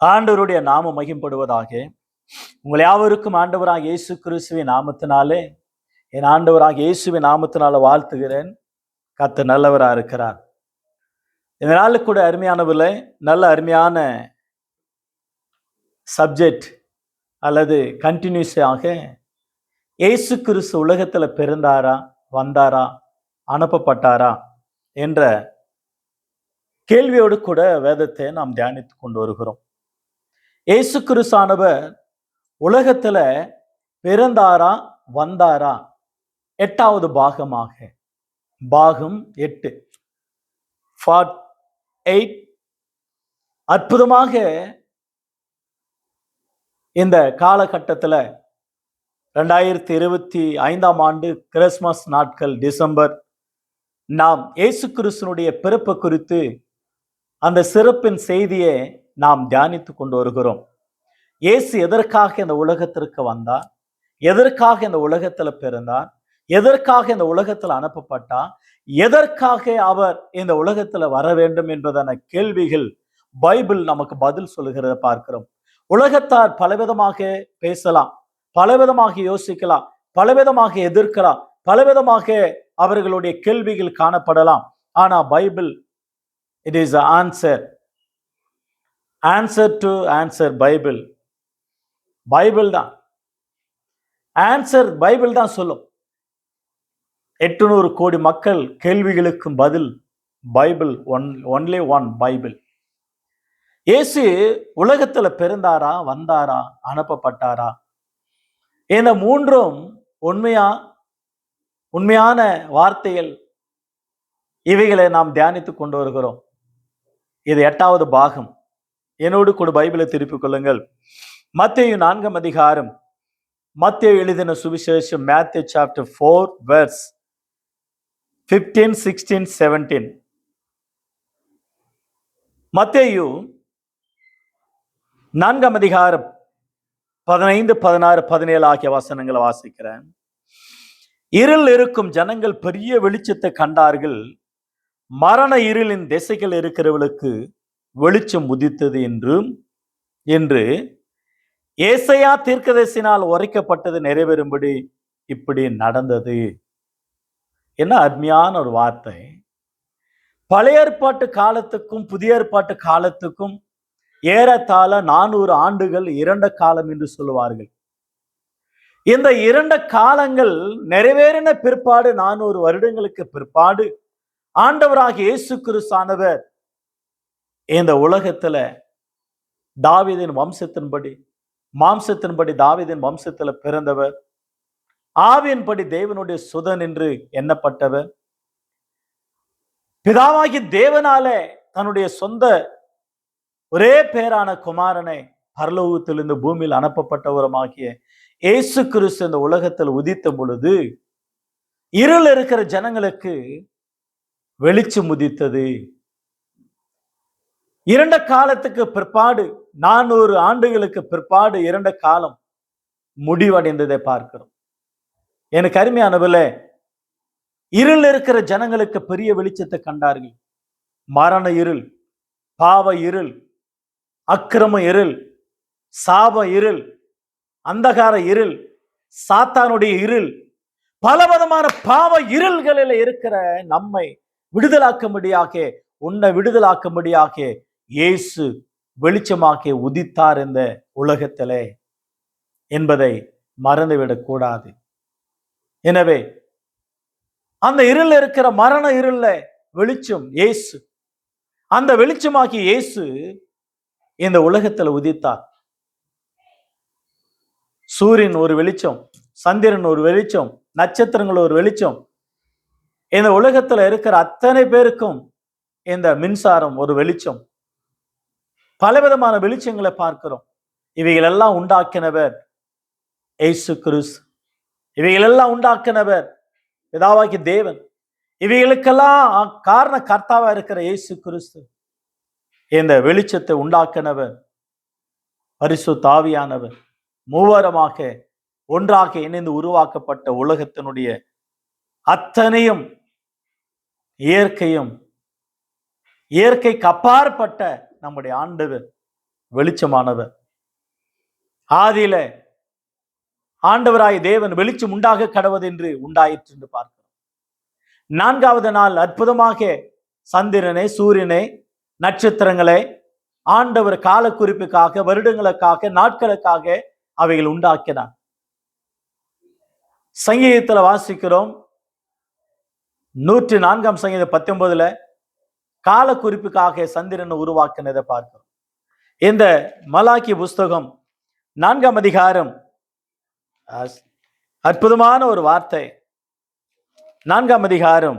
ஆண்டவருடைய நாமம் மகிம்படுவதாக. உங்கள் யாவருக்கும் ஆண்டவராக இயேசு கிறிஸ்துவின் நாமத்தினாலே, என் ஆண்டவராக இயேசுவின் நாமத்தினால வாழ்த்துகிறேன். கர்த்தர் நல்லவரா இருக்கிறார். இந்த நாளுக்கு கூட அருமையானவர்களே, நல்ல அருமையான சப்ஜெக்ட் அல்லது கண்டினியூஸாக இயேசு கிறிஸ்து உலகத்துல பிறந்தாரா, வந்தாரா, அனுப்பப்பட்டாரா என்ற கேள்வியோடு கூட வேதத்தை நாம் தியானித்துக் கொண்டு வருகிறோம். இயேசு கிறிஸ்தானவர் உலகத்துல பிறந்தாரா, வந்தாரா? 8வது பாகமாக, பாகம் 8 பார்ட் 8 அற்புதமாக இந்த காலகட்டத்தில் 2025ஆம் ஆண்டு கிறிஸ்துமஸ் நாட்கள் டிசம்பர், நாம் இயேசு கிறிஸ்துனுடைய பிறப்பு குறித்து அந்த சிறப்பின் செய்தியை நாம் தியானித்து கொண்டு வருகிறோம். இயேசு எதற்காக இந்த உலகத்திற்கு வந்தார், எதற்காக இந்த உலகத்துல பிறந்தார், எதற்காக இந்த உலகத்தில் அனுப்பப்பட்டார், எதற்காக அவர் இந்த உலகத்துல வர வேண்டும் என்பதான கேள்விகள் பைபிள் நமக்கு பதில் சொல்லுகிறத பார்க்கிறோம். உலகத்தார் பலவிதமாக பேசலாம், பலவிதமாக யோசிக்கலாம், பலவிதமாக எதிர்க்கலாம், பலவிதமாக அவர்களுடைய கேள்விகள் காணப்படலாம். ஆனா Bible, it is answer to answer. Bible தான் ஆன்சர். பைபிள் தான் சொல்லும். 800 கோடி மக்கள் கேள்விகளுக்கும் பதில் பைபிள். Only one Bible. இயேசு உலகத்துல பிறந்தாரா, வந்தாரா, அனுப்பப்பட்டாரா? இந்த மூன்றும் உண்மையான வார்த்தைகள். இவைகளை நாம் தியானித்துக் கொண்டு வருகிறோம். இது 8வது பாகம். என்னோடு கூட பைபிளை திருப்பிக் கொள்ளுங்கள். மத்தேயு 4ஆம் அதிகாரம், மத்தேயு எழுதின சுவிசேஷம், மேத்யூ சாப்டர் 4 verse 15, 16, 17. மத்தேயு 4ஆம் அதிகாரம் 15, 16, 17 ஆகிய வசனங்களை வாசிக்கிறேன். இருள் இருக்கும் ஜனங்கள் பெரிய வெளிச்சத்தை கண்டார்கள். மரண இருளின் திசைகள் இருக்கிறவர்களுக்கு வெளிச்சம் உதித்தது என்று ஏசாயா தீர்க்கதரிசியினால் உரைக்கப்பட்டது நிறைவேறும்படி இப்படி நடந்தது. என்ன அருமையான ஒரு வார்த்தை! பழைய ஏற்பாட்டு காலத்துக்கும் புதிய ஏற்பாட்டு காலத்துக்கும் ஏறத்தாழ 400 ஆண்டுகள் இரண்ட காலம் என்று சொல்லுவார்கள். இந்த இரண்ட காலங்கள் நிறைவேறின பிற்பாடு, 400 வருடங்களுக்கு பிற்பாடு, ஆண்டவராக இயேசு கிறிஸ்தானவர் இந்த உலகத்துல தாவீதின் மாம்சத்தின்படி தாவீதின் வம்சத்துல பிறந்தவர், ஆவியின்படி தேவனுடைய சுதன் என்று எண்ணப்பட்டவர், பிதாவாகி தேவனாலே தன்னுடைய சொந்த ஒரே பேரான குமாரனை பரலோகத்திலிருந்து பூமியில் அனுப்பப்பட்டவருமாகிய இயேசு கிறிஸ்து இந்த உலகத்தில் உதித்த பொழுது இருள் இருக்கிற ஜனங்களுக்கு வெளிச்சம் உதித்தது. இரண்ட காலத்துக்கு பிற்பாடு, 400 ஆண்டுகளுக்கு பிற்பாடு இரண்ட காலம் முடிவடைந்ததை பார்க்கிறோம். எனக்கு அருமையானவர்களே, இருள் இருக்கிற ஜனங்களுக்கு பெரிய வெளிச்சத்தை கண்டார்கள். மரண இருள், பாவ இருள், அக்கிரம இருள், சாப இருள், அந்தகார இருள், சாத்தானுடைய இருள், பலவிதமான பாவ இருள்களில் இருக்கிற நம்மை விடுதலாக்கும்படியாக, உன்னை விடுதலாக்கும்படியாக இயேசு வெளிச்சமாக்கி உதித்தார் இந்த உலகத்திலே என்பதை மறந்துவிடக் கூடாது. எனவே அந்த இருள் இருக்கிற மரண இருள்ல வெளிச்சம் இயேசு. அந்த வெளிச்சமாக்கி இயேசு இந்த உலகத்துல உதித்தார். சூரியன் ஒரு வெளிச்சம், சந்திரன் ஒரு வெளிச்சம், நட்சத்திரங்கள் ஒரு வெளிச்சம். இந்த உலகத்துல இருக்கிற அத்தனை பேருக்கும் இந்த மின்சாரம் ஒரு வெளிச்சம். பலவிதமான வெளிச்சங்களை பார்க்கிறோம். இவைகளெல்லாம் உண்டாக்கினவர் இயேசு கிறிஸ்து. இவைகளெல்லாம் உண்டாக்கினவர் பிதாவாகிய தேவன். இவைகளுக்கெல்லாம் காரண கர்த்தாவா இருக்கிற இயேசு கிறிஸ்து. இந்த வெளிச்சத்தை உண்டாக்கினவர் பரிசுத்த ஆவியானவர். மூவரமாக ஒன்றாக இணைந்து உருவாக்கப்பட்ட உலகத்தினுடைய அத்தனையும் இயற்கைக்கு அப்பாற்பட்ட நம்முடைய ஆண்டவர் வெளிச்சமானவர். ஆதியில ஆண்டவராய் தேவன் வெளிச்சம் உண்டாக கடவது என்று உண்டாயிற்று என்று பார்க்கிறோம். 4வது நாள் அற்புதமாக சந்திரனை, சூரியனை, நட்சத்திரங்களை ஆண்டவர் கால குறிப்புக்காக, வருடங்களுக்காக, நாட்களுக்காக அவைகள் உண்டாக்கினார். சங்கீதத்தில் வாசிக்கிறோம், 104 சங்கீதம் 19 கால குறிப்புக்காக சந்திரனை உருவாக்கினதை பார்க்கிறோம். இந்த மலாக்கி புஸ்தகம் 4 அதிகாரம் அற்புதமான ஒரு வார்த்தை. 4 அதிகாரம்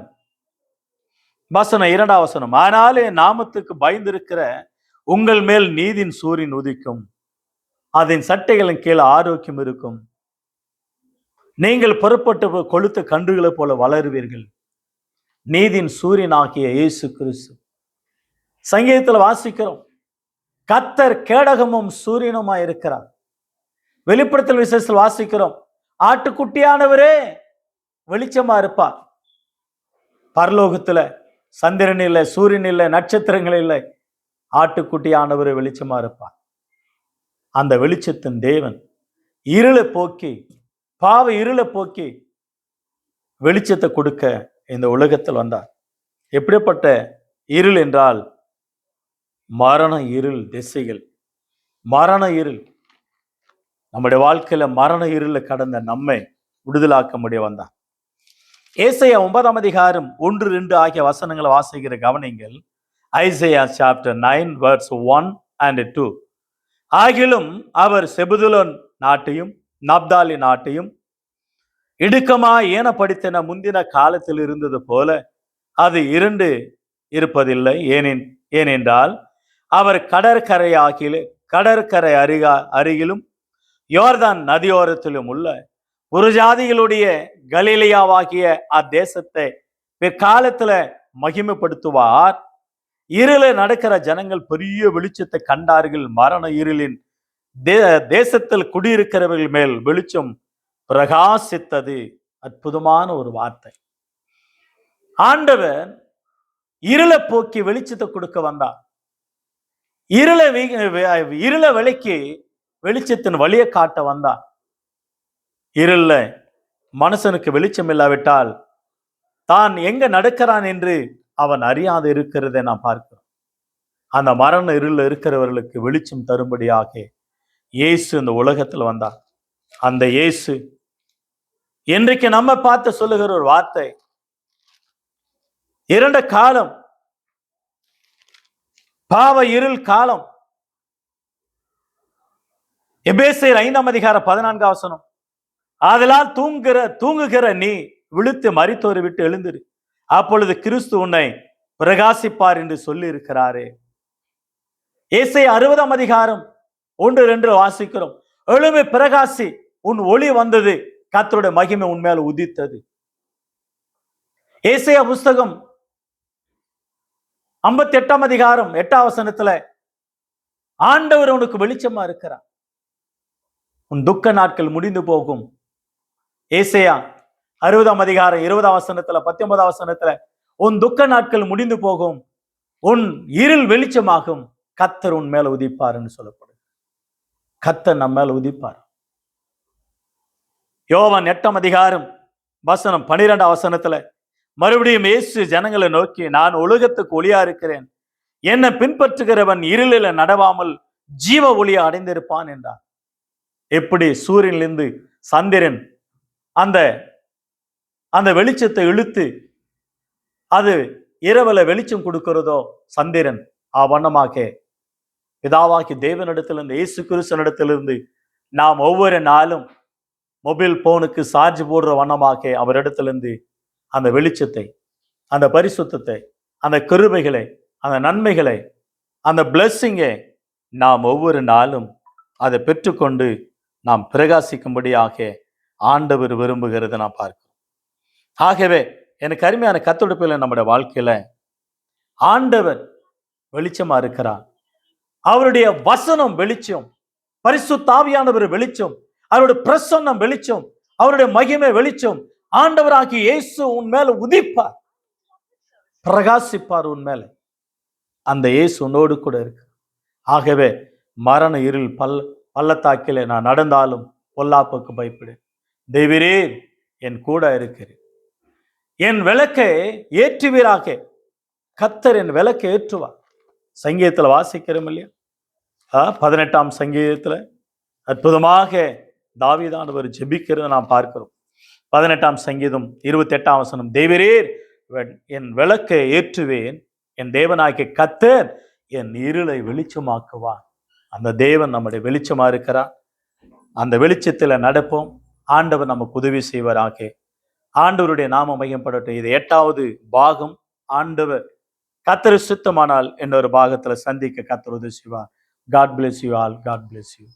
வசனம் 2 வசனம். ஆனால் என் நாமத்துக்கு பயந்திருக்கிற உங்கள் மேல் நீதின் சூரியன் உதிக்கும், அதன் சட்டைகளின் கீழ் ஆரோக்கியம் இருக்கும், நீங்கள் புறப்பட்டு கொளுத்த கன்றுகளை போல வளருவீர்கள். நீதின் சூரியன் ஆகிய இயேசு கிறிஸ்து. சங்கீதத்தில் வாசிக்கிறோம், கர்த்தர் கேடகமும் சூரியனுமாய் இருக்கிறார். வெளிப்படுத்தல் விசேஷத்தில் வாசிக்கிறோம், ஆட்டுக்குட்டியானவரே வெளிச்சமா இருப்பார். பரலோகத்துல சந்திரன் இல்லை, சூரியன் இல்லை, நட்சத்திரங்கள் இல்லை, ஆட்டுக்குட்டியானவரே வெளிச்சமா இருப்பார். அந்த வெளிச்சத்தின் தேவன் இருளை போக்கி, பாவ இருளை போக்கி வெளிச்சத்தை கொடுக்க இந்த உலகத்தில் வந்தார். எப்படிப்பட்ட இருள் என்றால் மரண இருள் திசைகள், மரண இருள். நம்முடைய வாழ்க்கையில மரண இருள கடந்த நம்மை விடுதலாக்க முடிய வந்தார். ஏசாயா 9 அதிகாரம் 1, 2 ஆகிய வசனங்களை வாசிக்கிற கவனிங்கள். Isaiah chapter 9 verse 1 and 2. ஆகிலும் அவர் செபுலோன் நாட்டையும் நப்தாலி நாட்டையும் இடுக்கமாய் ஏனப்படுத்தின முந்தின காலத்தில் இருந்தது போல அது இருண்டு இருப்பதில்லை. ஏனென்றால் அவர் கடற்கரை அருகிலும் யோர்தான் நதியோரத்திலும் உள்ள புறஜாதிகளுடைய கலிலேயாவாகிய அத்தேசத்தை பிற்காலத்துல மகிமைப்படுத்துவார். இருள நடக்கிற ஜனங்கள் பெரிய வெளிச்சத்தை கண்டார்கள். மரண இருளின் தேசத்தில் குடியிருக்கிறவர்கள் மேல் வெளிச்சம் பிரகாசித்தது. அற்புதமான ஒரு வார்த்தை. ஆண்டவர் இருளை போக்கி வெளிச்சத்தை கொடுக்க வந்தார். இருள விலைக்கு வெளிச்சத்தின் வழியை காட்ட வந்தார். இருள மனுஷனுக்கு வெளிச்சம் இல்லாவிட்டால் தான் எங்க நடக்கிறான் என்று அவன் அறியாது இருக்கிறதை நாம் பார்க்கிறோம். அந்த மரண இருள் இருக்கிறவர்களுக்கு வெளிச்சம் தரும்படியாக இயேசு இந்த உலகத்தில் வந்தார். அந்த இயேசு இன்றைக்கு நம்ம பார்த்து சொல்லுகிற ஒரு வார்த்தை, 2 காலம், பாவ இருள் காலம். எபேசியர் 5 அதிகாரம் 14 வசனம். ஆதலால் தூங்குகிற நீ விழுத்து மரித்தோரை விட்டு எழுந்திரு, அப்பொழுது கிறிஸ்து உன்னை பிரகாசிப்பார் என்று சொல்லி இருக்கிறாரே. ஏசாயா 60 அதிகாரம் 1, 2 வாசிக்கிறோம். எழும்பி பிரகாசி, உன் ஒளி வந்தது, கர்த்தருடைய மகிமை உன்மேல் உதித்தது. ஏசாயா புஸ்தகம் 58 அதிகாரம் 8 வசனத்துல ஆண்டவர் உனக்கு வெளிச்சமா இருக்கிறார், உன் துக்க நாட்கள் முடிந்து போகும். ஏசாயா 60 அதிகாரம் 20 வசனத்துல 19 வசனத்துல உன் துக்க நாட்கள் முடிந்து போகும், உன் இருள் வெளிச்சமாகும், கர்த்தர் உன் மேல உதிப்பார் என்று சொல்லப்படும். கர்த்தர் நம்ம மேல உதிப்பார். யோவான் 8 அதிகாரம் வசனம் 12 வசனத்துல மறுபடியும் இயேசு ஜனங்களை நோக்கி, நான் உலகத்துக்கு ஒளியா இருக்கிறேன், என்னை பின்பற்றுகிறவன் இருளில நடவாமல் ஜீவ ஒளியை அடைந்திருப்பான் என்றார். எப்படி சூரியனிலிருந்து சந்திரன் அந்த வெளிச்சத்தை இழுத்து அது இரவுல வெளிச்சம் கொடுக்கிறதோ சந்திரன், வண்ணமாக பிதாவாகி தேவனிடத்திலிருந்து, இயேசு கிறிஸ்துவினிடத்திலிருந்து நாம் ஒவ்வொரு நாளும் மொபைல் போனுக்கு சார்ஜ் போடுற வண்ணமாக அவரிடத்திலிருந்து அந்த வெளிச்சத்தை, அந்த பரிசுத்தத்தை, அந்த கிருபைகளை, அந்த நன்மைகளை, அந்த பிளஸ்ஸிங்கை நாம் ஒவ்வொரு நாளும் அதை பெற்றுக்கொண்டு நாம் பிரகாசிக்கும்படியாக ஆண்டவர் விரும்புகிறத நாம் பார்க்கிறோம். ஆகவே எனக்கு அருமையான கர்த்தருடைய நம்முடைய வாழ்க்கையில ஆண்டவர் வெளிச்சமா இருக்கிறார். அவருடைய வசனம் வெளிச்சம், பரிசுத்த ஆவியானவர் வெளிச்சம், அவருடைய பிரசன்னம் வெளிச்சம், அவருடைய மகிமை வெளிச்சம். ஆண்டவராகிய இயேசு உன் மேல உதிப்பார், பிரகாசிப்பார் உன் மேல. அந்த இயேசு உன்னோடு கூட இருக்கு. ஆகவே மரண இருள் பள்ளத்தாக்கிலே நான் நடந்தாலும் பொல்லாப்புக்கு பயப்படு. தேவரே என் கூட இருக்கிறேன். என் விளக்கை ஏற்றுவீராக. கர்த்தர் என் விளக்கை ஏற்றுவார். சங்கீதத்துல வாசிக்கிறோம் இல்லையா? 18ஆம் சங்கீதத்துல அற்புதமாக தாவீதானவர் ஜெபிக்கிறத நாம் பார்க்கிறோம். 18ஆம் சங்கீதம் 28ஆம் வசனம், தேவரீர் என் விளக்கை ஏற்றுவேன், என் தேவனாகிய கர்த்தர் என் இருளை வெளிச்சமாக்குவார். அந்த தேவன் நம்முடைய வெளிச்சமா இருக்கிறார். அந்த வெளிச்சத்துல நடப்போம். ஆண்டவர் நமக்கு உதவி செய்வாராக. ஆண்டவருடைய நாமம் மையப்படட்டும். இது 8வது பாகம். ஆண்டவர் கர்த்தர் சுத்தமானால் இன்னொரு பாகத்துல சந்திக்க கர்த்தர் உதவி செய்வார். God bless you all. God bless you.